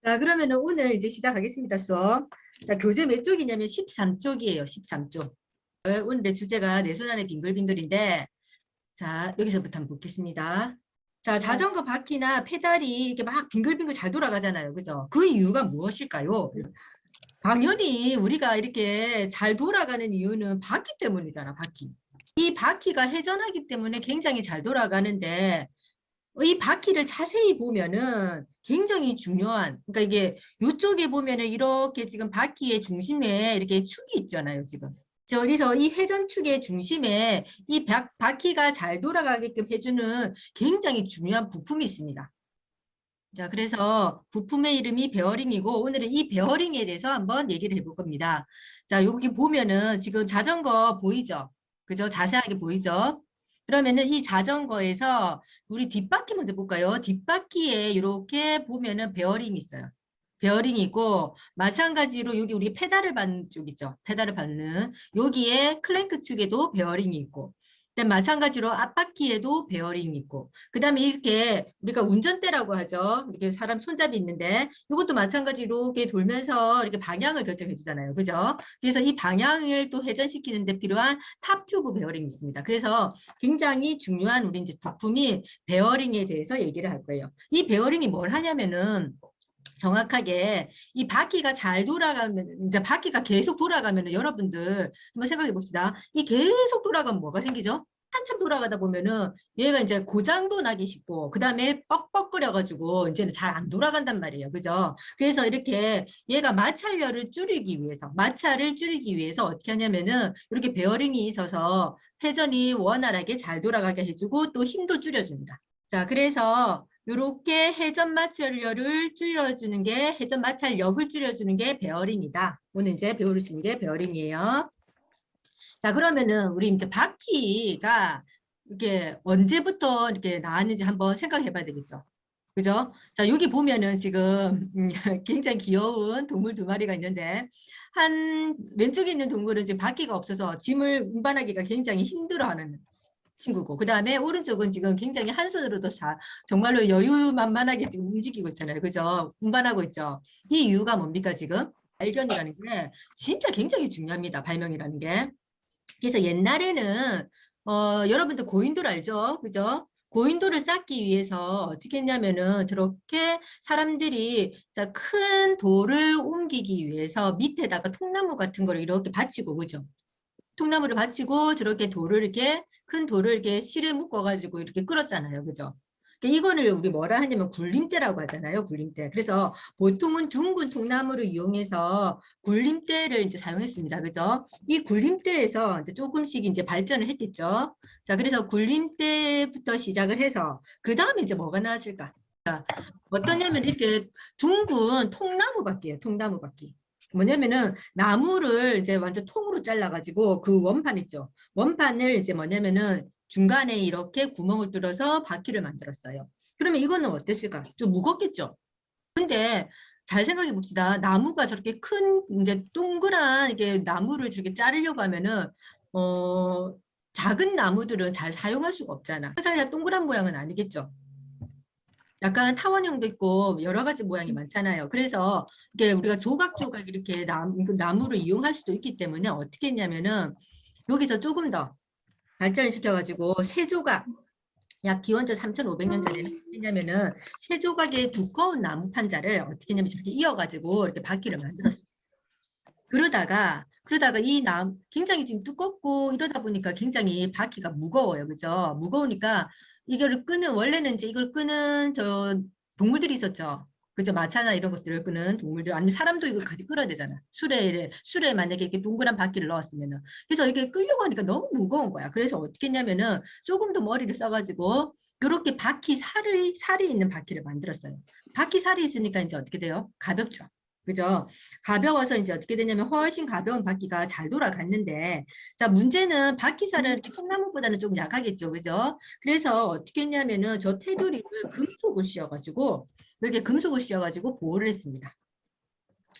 자, 그러면은 오늘 이제 시작하겠습니다, 수업. 자, 교재 몇 쪽이냐면 13쪽이에요, 13쪽. 오늘의 주제가 내 손 안에 빙글빙글인데, 자, 여기서부터 한번 보겠습니다. 자, 자전거 바퀴나 페달이 이렇게 막 빙글빙글 잘 돌아가잖아요, 그죠? 그 이유가 무엇일까요? 당연히 우리가 이렇게 잘 돌아가는 이유는 바퀴 때문이잖아, 바퀴. 이 바퀴가 회전하기 때문에 굉장히 잘 돌아가는데, 이 바퀴를 자세히 보면은 굉장히 중요한, 그러니까 이게 이쪽에 보면은 이렇게 지금 바퀴의 중심에 이렇게 축이 있잖아요, 지금. 그래서 이 회전축의 중심에 이 바퀴가 잘 돌아가게끔 해주는 굉장히 중요한 부품이 있습니다. 자, 그래서 부품의 이름이 베어링이고 오늘은 이 베어링에 대해서 한번 얘기를 해볼 겁니다. 자, 여기 보면은 지금 자전거 보이죠? 그죠? 자세하게 보이죠? 그러면은 이 자전거에서 우리 뒷바퀴 먼저 볼까요? 뒷바퀴에 이렇게 보면은 베어링이 있어요. 베어링이 있고 마찬가지로 여기 우리 페달을 받는 쪽 있죠. 페달을 받는 여기에 클랭크 축에도 베어링이 있고 그다음 마찬가지로 앞바퀴에도 베어링이 있고 그다음에 이렇게 우리가 운전대라고 하죠. 이렇게 사람 손잡이 있는데 이것도 마찬가지로 이렇게 돌면서 이렇게 방향을 결정해 주잖아요. 그죠? 그래서 이 방향을 또 회전시키는 데 필요한 탑 튜브 베어링이 있습니다. 그래서 굉장히 중요한 우리 이제 부품이 베어링에 대해서 얘기를 할 거예요. 이 베어링이 뭘 하냐면은 정확하게 이 바퀴가 잘 돌아가면 이제 바퀴가 계속 돌아가면 여러분들 한번 생각해 봅시다. 이 계속 돌아가면 뭐가 생기죠? 한참 돌아가다 보면은 얘가 이제 고장도 나기 쉽고 그다음에 뻑뻑거려 가지고 이제는 잘 안 돌아간단 말이에요. 그죠? 그래서 이렇게 얘가 마찰력을 줄이기 위해서 마찰을 줄이기 위해서 어떻게 하냐면은 이렇게 베어링이 있어서 회전이 원활하게 잘 돌아가게 해주고 또 힘도 줄여줍니다. 자, 그래서 이렇게 회전 마찰력을 줄여주는 게 회전 마찰력을 줄여주는 게 베어링이다. 오늘 이제 배울 수 있는 게 베어링이에요. 자, 그러면은 우리 이제 바퀴가 이게 언제부터 이렇게 나왔는지 한번 생각해 봐야 되겠죠. 그죠? 자, 여기 보면은 지금 굉장히 귀여운 동물 두 마리가 있는데 한 왼쪽에 있는 동물은 지금 바퀴가 없어서 짐을 운반하기가 굉장히 힘들어하는 친구고 그 다음에 오른쪽은 지금 굉장히 한 손으로도 정말로 여유만만하게 지금 움직이고 있잖아요. 그죠? 운반하고 있죠. 이 이유가 뭡니까 지금? 발견이라는 게 진짜 굉장히 중요합니다. 발명이라는 게. 그래서 옛날에는 여러분들 고인돌 알죠? 그죠? 고인돌을 쌓기 위해서 어떻게 했냐면은 저렇게 사람들이 큰 돌을 옮기기 위해서 밑에다가 통나무 같은 걸 이렇게 받치고 그죠? 통나무를 받치고 저렇게 돌을 이렇게 큰 돌을 이렇게 실에 묶어가지고 이렇게 끌었잖아요. 그죠? 그러니까 이거를 우리 뭐라 하냐면 굴림대라고 하잖아요. 굴림대. 그래서 보통은 둥근 통나무를 이용해서 굴림대를 이제 사용했습니다. 그죠? 이 굴림대에서 이제 조금씩 이제 발전을 했겠죠. 자, 그래서 굴림대부터 시작을 해서 그 다음에 이제 뭐가 나왔을까? 어떠냐면 이렇게 둥근 통나무 바퀴예요. 통나무 바퀴. 뭐냐면은 나무를 이제 완전 통으로 잘라가지고 그 원판 있죠. 원판을 이제 뭐냐면은 중간에 이렇게 구멍을 뚫어서 바퀴를 만들었어요. 그러면 이거는 어땠을까? 좀 무겁겠죠? 근데 잘 생각해 봅시다. 나무가 저렇게 큰 이제 동그란 이게 나무를 저렇게 자르려고 하면은 작은 나무들은 잘 사용할 수가 없잖아. 항상 다 동그란 모양은 아니겠죠. 약간 타원형도 있고 여러 가지 모양이 많잖아요. 그래서 이게 우리가 조각조각 이렇게 나무를 이용할 수도 있기 때문에 어떻게 했냐면은 여기서 조금 더 발전을 시켜가지고 세 조각 약 기원전 3,500년 전에는 어떻게 했냐면은 세 조각의 두꺼운 나무 판자를 어떻게 했냐면 이렇게 이어가지고 이렇게 바퀴를 만들었어요. 그러다가 이 굉장히 지금 두껍고 이러다 보니까 굉장히 바퀴가 무거워요. 그죠? 무거우니까 이거를 끄는, 원래는 이제 이걸 끄는 동물들이 있었죠. 그죠? 마차나 이런 것들을 끄는 동물들, 아니면 사람도 이걸 같이 끌어야 되잖아. 수레에 만약에 이렇게 동그란 바퀴를 넣었으면은. 그래서 이게 끌려고 하니까 너무 무거운 거야. 그래서 어떻게 했냐면은 조금 더 머리를 써가지고 이렇게 살이 있는 바퀴를 만들었어요. 바퀴 살이 있으니까 이제 어떻게 돼요? 가볍죠. 그죠? 가벼워서 이제 어떻게 되냐면 훨씬 가벼운 바퀴가 잘 돌아갔는데, 자, 문제는 바퀴살은 이렇게 통나무보다는 조금 약하겠죠. 그죠? 그래서 어떻게 했냐면은 저 테두리를 금속을 씌워가지고, 이렇게 금속을 씌워가지고 보호를 했습니다.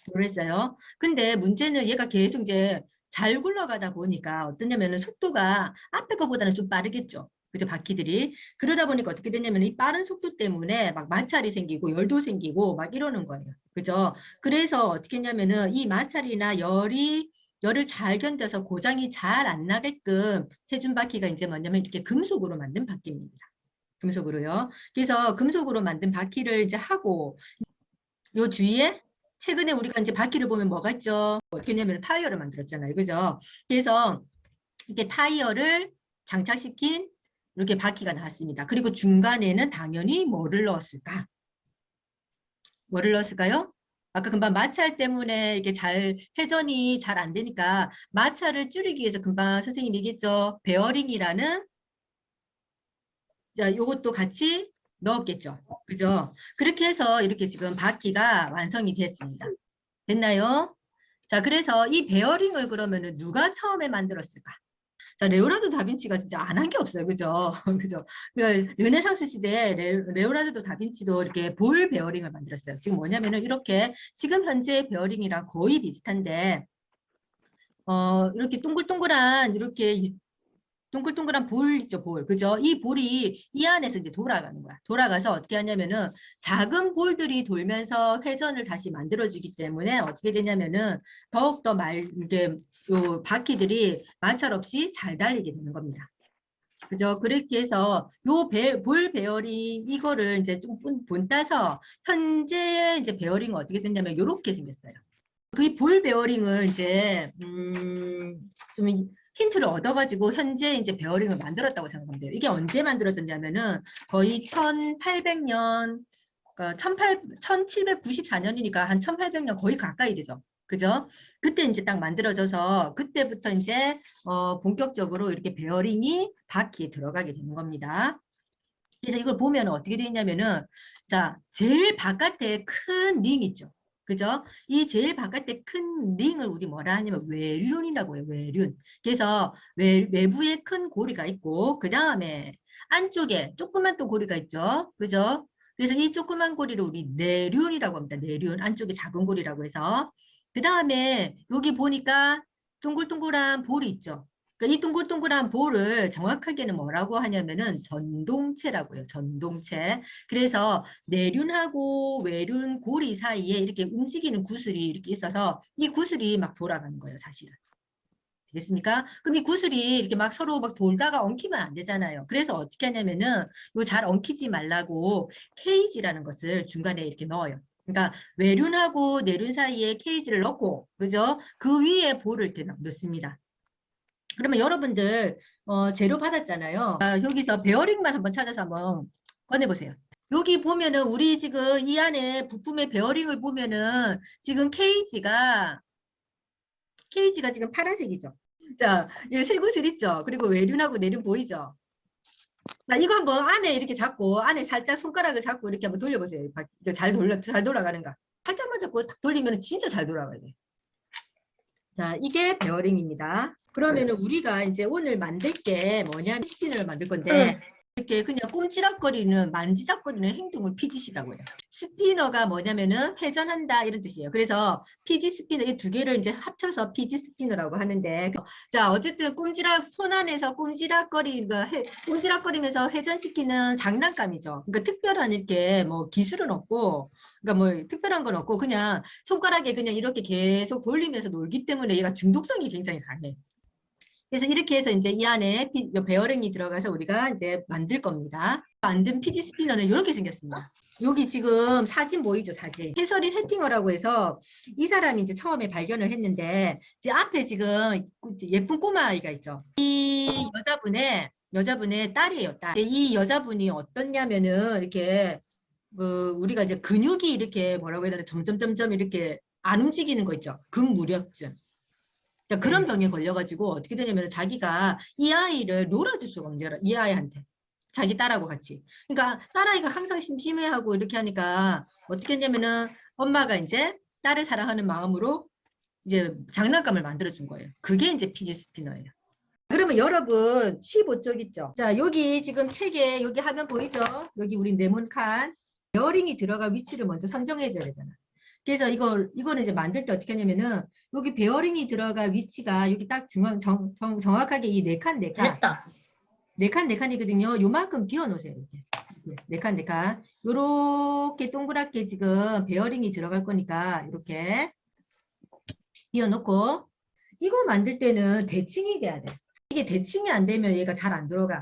보호를 했어요. 근데 문제는 얘가 계속 이제 잘 굴러가다 보니까 어떠냐면은 속도가 앞에 거보다는 좀 빠르겠죠. 그죠? 바퀴들이. 그러다 보니까 어떻게 되냐면 이 빠른 속도 때문에 막 마찰이 생기고 열도 생기고 막 이러는 거예요. 그죠? 그래서 어떻게 했냐면은 이 마찰이나 열을 잘 견뎌서 고장이 잘 안 나게끔 해준 바퀴가 이제 뭐냐면 이렇게 금속으로 만든 바퀴입니다. 금속으로요. 그래서 금속으로 만든 바퀴를 이제 하고 요 주위에 최근에 우리가 이제 바퀴를 보면 뭐가 있죠? 어떻게 했냐면 타이어를 만들었잖아요. 그죠? 그래서 이렇게 타이어를 장착시킨 이렇게 바퀴가 나왔습니다. 그리고 중간에는 당연히 뭐를 넣었을까? 뭐를 넣었을까요? 아까 금방 마찰 때문에 이게 회전이 잘 안 되니까 마찰을 줄이기 위해서 금방 선생님이 얘기했죠. 베어링이라는, 자, 요것도 같이 넣었겠죠. 그죠? 그렇게 해서 이렇게 지금 바퀴가 완성이 됐습니다. 됐나요? 자, 그래서 이 베어링을 그러면은 누가 처음에 만들었을까? 자, 레오나르도 다빈치가 진짜 안 한 게 없어요. 그죠? 그죠? 그러니까 르네상스 시대에 레오나르도 다빈치도 이렇게 볼 베어링을 만들었어요. 지금 뭐냐면은 이렇게 지금 현재 베어링이랑 거의 비슷한데, 이렇게 동글동글한 이렇게 동글동글한 볼 있죠, 볼. 그죠? 이 볼이 이 안에서 이제 돌아가는 거야. 돌아가서 어떻게 하냐면은 작은 볼들이 돌면서 회전을 다시 만들어주기 때문에 어떻게 되냐면은 더욱더 이게 요 바퀴들이 마찰 없이 잘 달리게 되는 겁니다. 그죠? 그렇게 해서 볼 베어링 이거를 이제 좀 본따서 현재 이제 베어링은 어떻게 됐냐면 이렇게 생겼어요. 그 볼 베어링을 이제 좀 힌트를 얻어가지고 현재 이제 베어링을 만들었다고 생각하면 돼요. 이게 언제 만들어졌냐면은 거의 1800년, 그러니까 1794년이니까 한 1800년 거의 가까이 되죠. 그죠? 그때 이제 딱 만들어져서 그때부터 이제 본격적으로 이렇게 베어링이 바퀴에 들어가게 되는 겁니다. 그래서 이걸 보면 어떻게 되어 있냐면은 자, 제일 바깥에 큰 링 있죠. 그죠? 이 제일 바깥에 큰 링을 우리 뭐라 하냐면 외륜이라고 해요. 외륜. 그래서 외부에 큰 고리가 있고 그 다음에 안쪽에 조그만 또 고리가 있죠. 그죠? 그래서 이 조그만 고리를 우리 내륜이라고 합니다. 내륜. 안쪽에 작은 고리라고 해서. 그 다음에 여기 보니까 동글동글한 볼이 있죠. 그러니까 이 동글동글한 볼을 정확하게는 뭐라고 하냐면은 전동체라고 해요. 전동체. 그래서 내륜하고 외륜 고리 사이에 이렇게 움직이는 구슬이 이렇게 있어서 이 구슬이 막 돌아가는 거예요, 사실은. 되겠습니까? 그럼 이 구슬이 이렇게 막 서로 막 돌다가 엉키면 안 되잖아요. 그래서 어떻게 하냐면은 이거 잘 엉키지 말라고 케이지라는 것을 중간에 이렇게 넣어요. 그러니까 외륜하고 내륜 사이에 케이지를 넣고, 그죠? 그 위에 볼을 이렇게 넣습니다. 그러면 여러분들 재료 받았잖아요. 여기서 베어링만 한번 찾아서 한번 꺼내보세요. 여기 보면은 우리 지금 이 안에 부품의 베어링을 보면은 지금 케이지가 지금 파란색이죠. 자, 이 쇠구슬 있죠. 그리고 외륜하고 내륜 보이죠. 자, 이거 한번 안에 이렇게 잡고 안에 살짝 손가락을 잡고 이렇게 한번 돌려보세요. 이거 잘 돌아가는가? 살짝만 잡고 탁 돌리면 진짜 잘 돌아가요. 자, 이게 베어링입니다. 그러면은 우리가 이제 오늘 만들 게 뭐냐면 스피너를 만들 건데 이렇게 그냥 꼼지락거리는 만지작거리는 행동을 피짓이라고 해요. 스피너가 뭐냐면은 회전한다 이런 뜻이에요. 그래서 피짓 스피너 이 두 개를 이제 합쳐서 피짓 스피너라고 하는데 자 어쨌든 손 안에서 꼼지락거리면서 회전시키는 장난감이죠. 그러니까 특별한 이렇게 뭐 기술은 없고 그러니까 뭐 특별한 건 없고 그냥 손가락에 그냥 이렇게 계속 돌리면서 놀기 때문에 얘가 중독성이 굉장히 강해. 그래서 이렇게 해서 이제 이 안에 베어링이 들어가서 우리가 이제 만들 겁니다. 만든 피지 스피너는 이렇게 생겼습니다. 여기 지금 사진 보이죠, 사진. 캐서린 해팅어라고 해서 이 사람이 이제 처음에 발견을 했는데 이제 앞에 지금 예쁜 꼬마 아이가 있죠. 이 여자분의 딸이에요, 딸. 이 여자분이 어떻냐면은 이렇게 우리가 이제 근육이 이렇게 뭐라고 해야 되나 점점점점 이렇게 안 움직이는 거 있죠. 근무력증. 그러니까 그런 병에 걸려가지고 어떻게 되냐면 자기가 이 아이를 놀아줄 수가 없네요. 이 아이한테. 자기 딸하고 같이. 그러니까 딸아이가 항상 심심해하고 이렇게 하니까 어떻게 했냐면은 엄마가 이제 딸을 사랑하는 마음으로 이제 장난감을 만들어준 거예요. 그게 이제 피지 스피너예요. 그러면 여러분 15쪽 있죠? 자, 여기 지금 책에 여기 화면 보이죠? 여기 우리 네모칸 베어링이 들어갈 위치를 먼저 선정해 줘야 되잖아. 그래서 이거는 이제 만들 때 어떻게 하냐면은 여기 베어링이 들어갈 위치가 여기 딱 정확하게 이 네 칸. 됐다. 네 칸이거든요. 요만큼 비워 놓으세요. 이렇게. 네 칸. 요렇게 동그랗게 지금 베어링이 들어갈 거니까 이렇게 비워 놓고 이거 만들 때는 대칭이 돼야 돼. 이게 대칭이 안 되면 얘가 잘 안 들어가.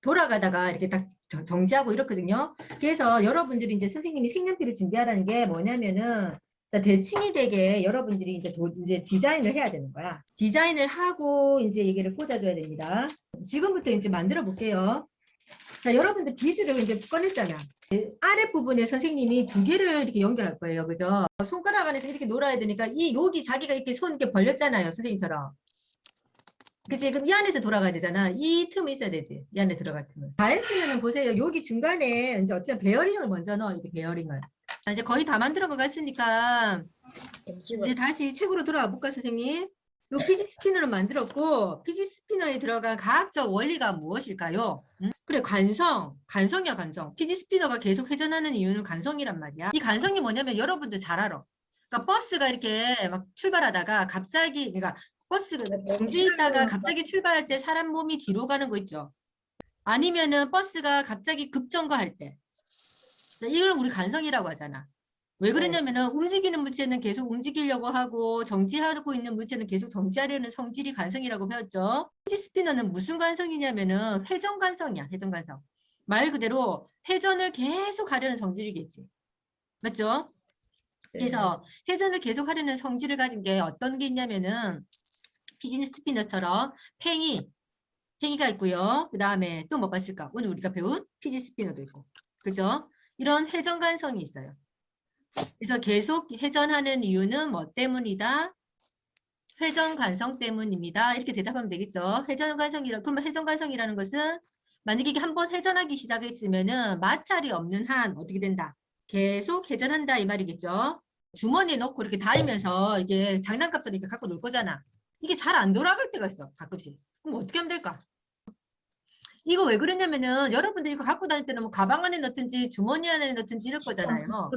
돌아가다가 이렇게 딱 정지하고 이렇거든요. 그래서 여러분들이 이제 선생님이 색연필을 준비하라는 게 뭐냐면은 자, 대칭이 되게 여러분들이 이제 디자인을 해야 되는 거야. 디자인을 하고 이제 얘기를 꽂아줘야 됩니다. 지금부터 이제 만들어 볼게요. 자, 여러분들 비즈를 이제 꺼냈잖아. 아랫부분에 선생님이 두 개를 이렇게 연결할 거예요. 그죠? 손가락 안에서 이렇게 놀아야 되니까 여기 자기가 이렇게 손 이렇게 벌렸잖아요. 선생님처럼. 그치? 그럼 이 안에서 돌아가야 되잖아. 이 틈이 있어야 되지. 이 안에 들어갈 틈은. 다 했으면 보세요. 여기 중간에 이제 어떻게 베어링을 먼저 넣어. 이렇게 베어링을. 자, 이제 거의 다 만들어 것 같으니까 이제 다시 책으로 돌아와 볼까, 선생님? 요 피지 스피너를 만들었고 피지 스피너에 들어간 과학적 원리가 무엇일까요? 그래, 간성이야, 간성. 피지 스피너가 계속 회전하는 이유는 간성이란 말이야. 이 간성이 뭐냐면 여러분들 잘 알아. 그러니까 버스가 이렇게 막 출발하다가 갑자기, 그러니까 버스가 정지해 있다가 갑자기 출발할 때 사람 몸이 뒤로 가는 거 있죠. 아니면은 버스가 갑자기 급정거할 때. 이걸 우리 간성이라고 하잖아. 왜 그러냐면은 움직이는 물체는 계속 움직이려고 하고 정지하고 있는 물체는 계속 정지하려는 성질이 간성이라고 배웠죠. 피지 스피너는 무슨 간성이냐면은 회전 간성이야. 회전 간성. 말 그대로 회전을 계속 하려는 성질이겠지. 맞죠? 그래서 회전을 계속 하려는 성질을 가진 게 어떤 게 있냐면은 피지 스피너처럼 팽이가 있고요. 그 다음에 또 뭐가 있을까? 오늘 우리가 배운 피지 스피너도 있고. 그죠? 이런 회전 간성이 있어요. 그래서 계속 회전하는 이유는 뭐 때문이다? 회전 관성 때문입니다. 이렇게 대답하면 되겠죠. 그러면 회전 관성이라는 것은 만약에 이게 한번 회전하기 시작했으면은 마찰이 없는 한 어떻게 된다? 계속 회전한다 이 말이겠죠. 주머니에 넣고 이렇게 다니면서 이게 장난감처럼 이렇게 갖고 놀 거잖아. 이게 잘 안 돌아갈 때가 있어. 가끔씩. 그럼 어떻게 하면 될까? 이거 왜 그러냐면은 여러분들 이거 갖고 다닐 때는 뭐 가방 안에 넣든지 주머니 안에 넣든지 이럴 거잖아요.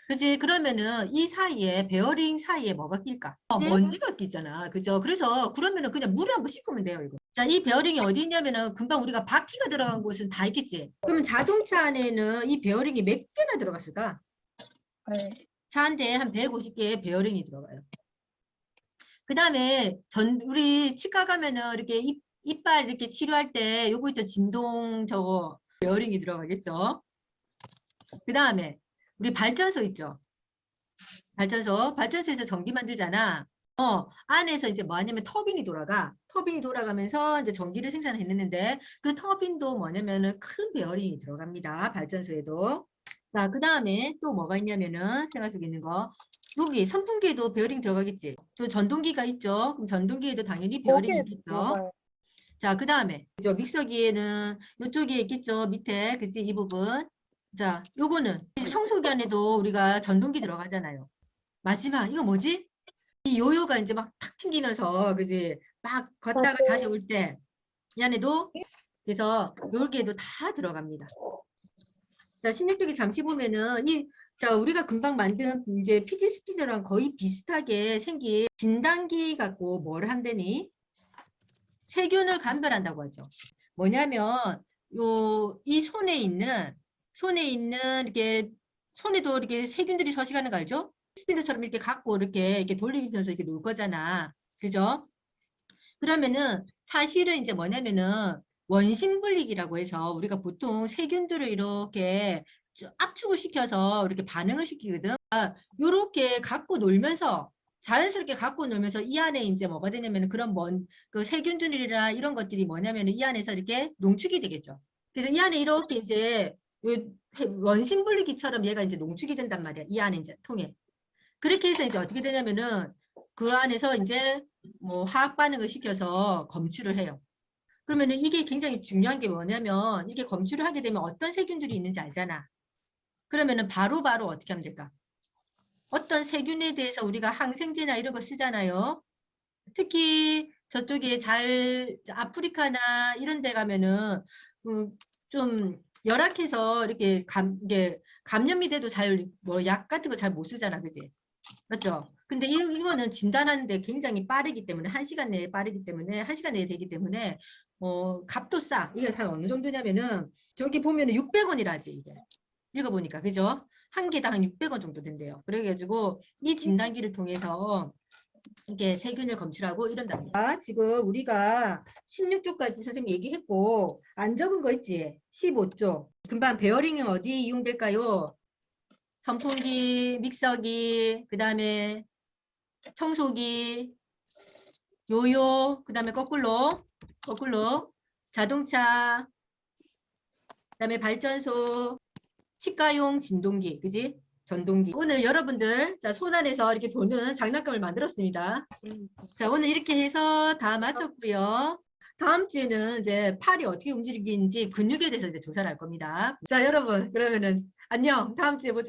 그지? 그러면은 이 사이에 베어링 사이에 뭐가 낄까? 먼지가 끼잖아. 그죠? 그래서 그러면은 그냥 물에 한번 씻으면 돼요, 이거. 자, 이 베어링이 어디 있냐면은 금방 우리가 바퀴가 들어간 곳은 다 있겠지. 그러면 자동차 안에는 이 베어링이 몇 개나 들어갔을까? 차 한 대에 한 150개의 베어링이 들어가요. 그 다음에 우리 치과 가면은 이렇게 이빨 이렇게 치료할 때 요거 있죠. 진동 저거 베어링이 들어가겠죠. 그 다음에 우리 발전소 있죠. 발전소에서 전기 만들잖아. 안에서 이제 뭐냐면 터빈이 돌아가. 터빈이 돌아가면서 이제 전기를 생산해내는데 그 터빈도 뭐냐면은 큰 베어링이 들어갑니다. 발전소에도. 자, 그 다음에 또 뭐가 있냐면은 생활 속에 있는 거. 여기 선풍기에도 베어링 들어가겠지. 또 전동기가 있죠. 그럼 전동기에도 당연히 베어링이 있겠죠. 자, 그 다음에 믹서기에는 이쪽에 있겠죠. 밑에, 그치? 이 부분. 자, 요거는 청소기 안에도 우리가 전동기 들어가잖아요. 마지막 이거 뭐지? 이 요요가 이제 막 탁 튕기면서 그지? 막 걷다가 다시 올 때 이 안에도 그래서 요렇게도 다 들어갑니다. 자, 16쪽에 잠시 보면은 자, 우리가 금방 만든 이제 피지 스피너랑 거의 비슷하게 생긴 진단기 갖고 뭘 한다니? 세균을 감별한다고 하죠. 뭐냐면 이 손에 있는 이렇게 손에도 이렇게 세균들이 서식하는 거 알죠? 스피너처럼 이렇게 갖고 이렇게 돌리면서 이렇게 놀 거잖아. 그죠? 그러면은 사실은 이제 뭐냐면은 원심분lik이라고 해서 우리가 보통 세균들을 이렇게 압축을 시켜서 이렇게 반응을 시키거든. 이렇게 갖고 놀면서 자연스럽게 갖고 놀면서 이 안에 이제 뭐가 되냐면 그런 그 세균들이나 이런 것들이 뭐냐면 이 안에서 이렇게 농축이 되겠죠. 그래서 이 안에 이렇게 이제 원심분리기처럼 얘가 이제 농축이 된단 말이야. 이 안에 이제 통에. 그렇게 해서 이제 어떻게 되냐면은 그 안에서 이제 뭐 화학 반응을 시켜서 검출을 해요. 그러면은 이게 굉장히 중요한 게 뭐냐면 이게 검출을 하게 되면 어떤 세균들이 있는지 알잖아. 그러면은 바로바로 어떻게 하면 될까? 어떤 세균에 대해서 우리가 항생제나 이런 거 쓰잖아요. 특히 저쪽에 아프리카나 이런 데 가면은 좀 열악해서 이렇게 감염이 돼도 뭐 약 같은 거 잘 못 쓰잖아. 그지? 맞죠? 근데 이거는 진단하는데 굉장히 빠르기 때문에 1시간 내에 빠르기 때문에 1시간 내에 되기 때문에 값도 싸. 이게 한 어느 정도냐면은 저기 보면은 600원이라지 이게. 읽어보니까 그죠? 한 개당 한 600원 정도 된대요. 그래가지고 이 진단기를 통해서 이게 세균을 검출하고 이런답니다. 지금 우리가 16조까지 선생님 얘기했고 안 적은 거 있지? 15조. 금방 베어링은 어디 이용될까요? 선풍기, 믹서기, 그 다음에 청소기, 요요, 그 다음에 거꾸로, 자동차, 그 다음에 발전소, 치과용 진동기, 그지? 전동기. 오늘 여러분들 자, 손 안에서 이렇게 도는 장난감을 만들었습니다. 자, 오늘 이렇게 해서 다 마쳤고요. 다음 주에는 이제 팔이 어떻게 움직이는지 근육에 대해서 이제 조사를 할 겁니다. 자, 여러분, 그러면은 안녕. 다음 주에 보자.